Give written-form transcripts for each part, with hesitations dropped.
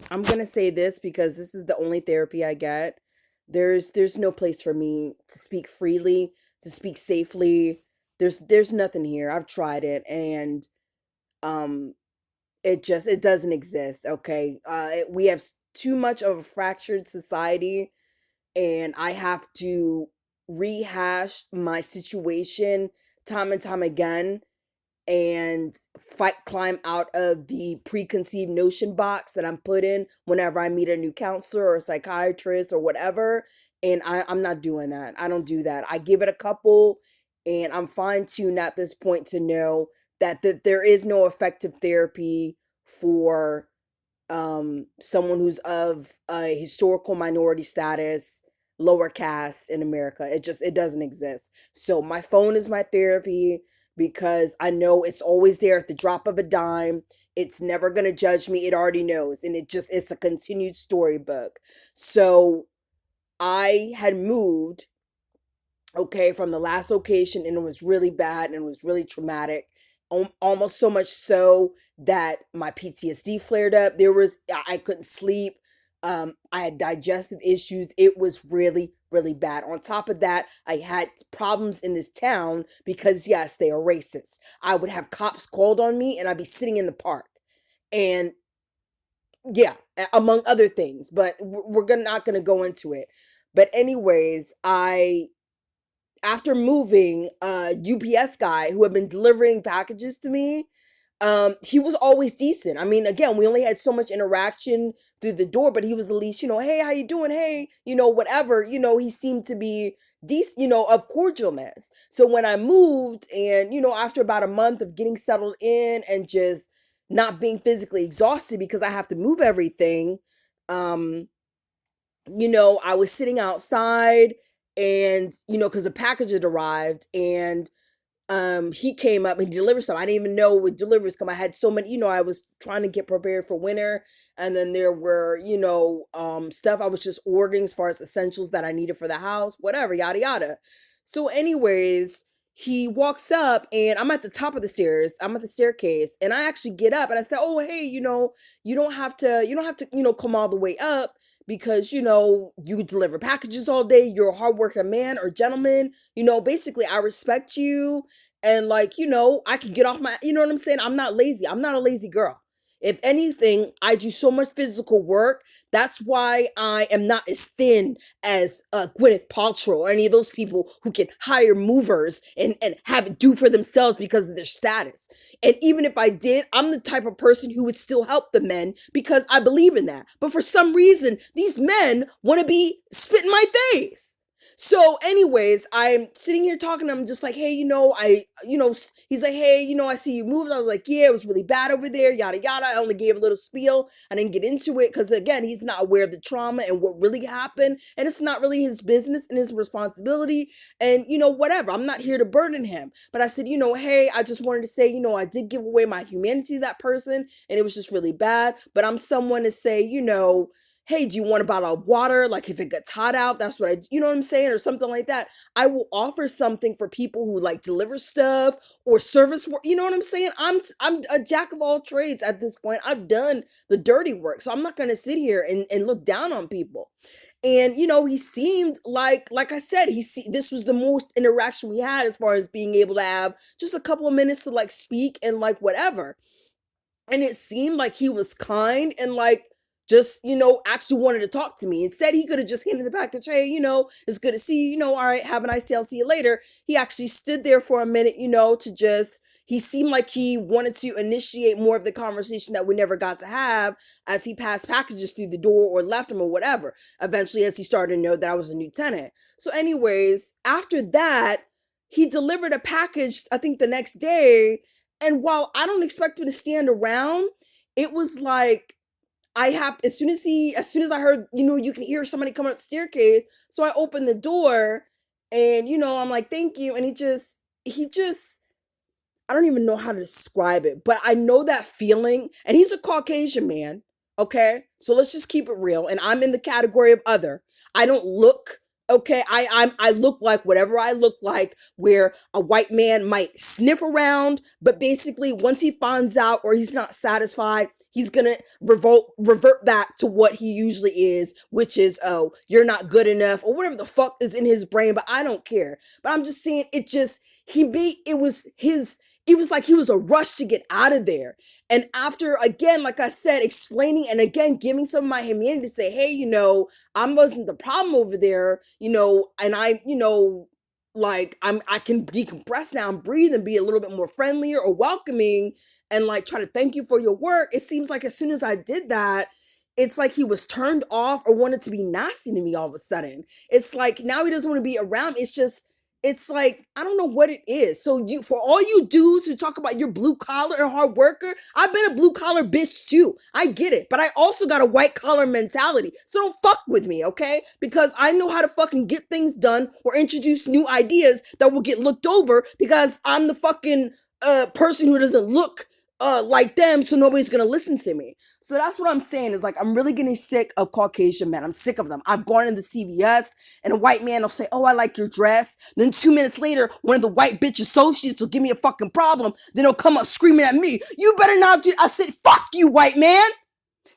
I'm gonna say this because this is the only therapy I get. There's no place for me to speak freely, to speak safely. There's nothing here. I've tried it and um it doesn't exist. Okay, we have too much of a fractured society, and I have to rehash my situation time and time again and fight climb out of the preconceived notion box that I'm put in whenever I meet a new counselor or a psychiatrist or whatever. And I'm not doing that. I don't do that. I give it a couple, and I'm fine tuned at this point to know that there is no effective therapy for someone who's of a historical minority status, lower caste in America. It doesn't exist. So my phone is my therapy because I know it's always there at the drop of a dime. It's never going to judge me. It already knows, and it's a continued storybook. So I had moved, okay, from the last location, and it was really bad and it was really traumatic. Almost so much so that my PTSD flared up. I couldn't sleep. I had digestive issues. It was really, really bad. On top of that, I had problems in this town because, yes, they are racist. I would have cops called on me and I'd be sitting in the park. And yeah, among other things, but not gonna go into it. But anyways, I after moving, a UPS guy who had been delivering packages to me, he was always decent. I mean, again, we only had so much interaction through the door, but he was at least, hey, how you doing? Hey, whatever. He seemed to be decent, of cordialness. So when I moved, and after about a month of getting settled in and just not being physically exhausted because I have to move everything, um, I was sitting outside, and because the package had arrived, and he came up and he delivered some. I didn't even know what deliveries come. I had so many, I was trying to get prepared for winter, and then there were, stuff I was just ordering as far as essentials that I needed for the house, whatever, yada yada. So anyways, he walks up, and I'm at the top of the stairs. I'm at the staircase, and I actually get up and I said, "Oh, hey, you don't have to come all the way up because you deliver packages all day. You're a hardworking man or gentleman. Basically, I respect you, and like I can get off my, you know what I'm saying. I'm not lazy. I'm not a lazy girl. If anything, I do so much physical work. That's why I am not as thin as Gwyneth Paltrow or any of those people who can hire movers and have it do for themselves because of their status. And even if I did, I'm the type of person who would still help the men because I believe in that. But for some reason, these men want to be spit in my face. So, anyways, I'm sitting here talking to him, just like, hey, he's like, hey, I see you moved. I was like, yeah, it was really bad over there, yada, yada. I only gave a little spiel. I didn't get into it because, again, he's not aware of the trauma and what really happened. And it's not really his business and his responsibility. And, whatever. I'm not here to burden him. But I said, hey, I just wanted to say, I did give away my humanity to that person, and it was just really bad. But I'm someone to say, hey, do you want a bottle of water? Like if it gets hot out, that's what you know what I'm saying? Or something like that. I will offer something for people who like deliver stuff or service work. You know what I'm saying? I'm a jack of all trades at this point. I've done the dirty work. So I'm not going to sit here and look down on people. And he seemed like I said, this was the most interaction we had as far as being able to have just a couple of minutes to like speak and like whatever. And it seemed like he was kind and like just actually wanted to talk to me. Instead, he could have just handed the package. Hey, it's good to see you. All right, have a nice day. I'll see you later. He actually stood there for a minute, to just, he seemed like he wanted to initiate more of the conversation that we never got to have as he passed packages through the door or left them or whatever. Eventually, as he started to know that I was a new tenant. So anyways, after that, he delivered a package, I think the next day, and while I don't expect him to stand around, it was like as soon as I heard, you can hear somebody coming up the staircase. So I opened the door, and I'm like, thank you. And he just I don't even know how to describe it, but I know that feeling. And he's a Caucasian man. Okay. So let's just keep it real. And I'm in the category of other. I don't look Okay, I look like whatever I look like, where a white man might sniff around, but basically once he finds out or he's not satisfied, he's gonna revert back to what he usually is, which is, oh, you're not good enough or whatever the fuck is in his brain. But I don't care. But I'm just saying, it just he made it was his. It was like he was a rush to get out of there. And after, again, like I said, explaining and again giving some of my humanity to say, hey, I wasn't the problem over there, and I can decompress now and breathe and be a little bit more friendlier or welcoming and like try to thank you for your work. It seems like as soon as I did that, it's like he was turned off or wanted to be nasty to me all of a sudden. It's like now he doesn't want to be around. It's like I don't know what it is. So for all you dudes who talk about your blue collar and hard worker, I've been a blue collar bitch too. I get it, but I also got a white collar mentality. So don't fuck with me, okay? Because I know how to fucking get things done or introduce new ideas that will get looked over because I'm the fucking person who doesn't look like them, so nobody's gonna listen to me. So that's what I'm saying is like I'm really getting sick of Caucasian men. I'm sick of them. I've gone into CVS and a white man will say, "Oh, I like your dress." Then 2 minutes later, one of the white bitch associates will give me a fucking problem. Then he'll come up screaming at me, "You better not do." I said, "Fuck you, white man,"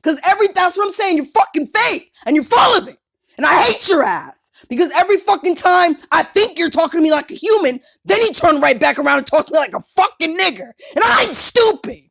because that's what I'm saying. You're fucking fake and you're full of it, and I hate your ass. Because every fucking time I think you're talking to me like a human, then you turn right back around and talk to me like a fucking nigger. And I ain't stupid.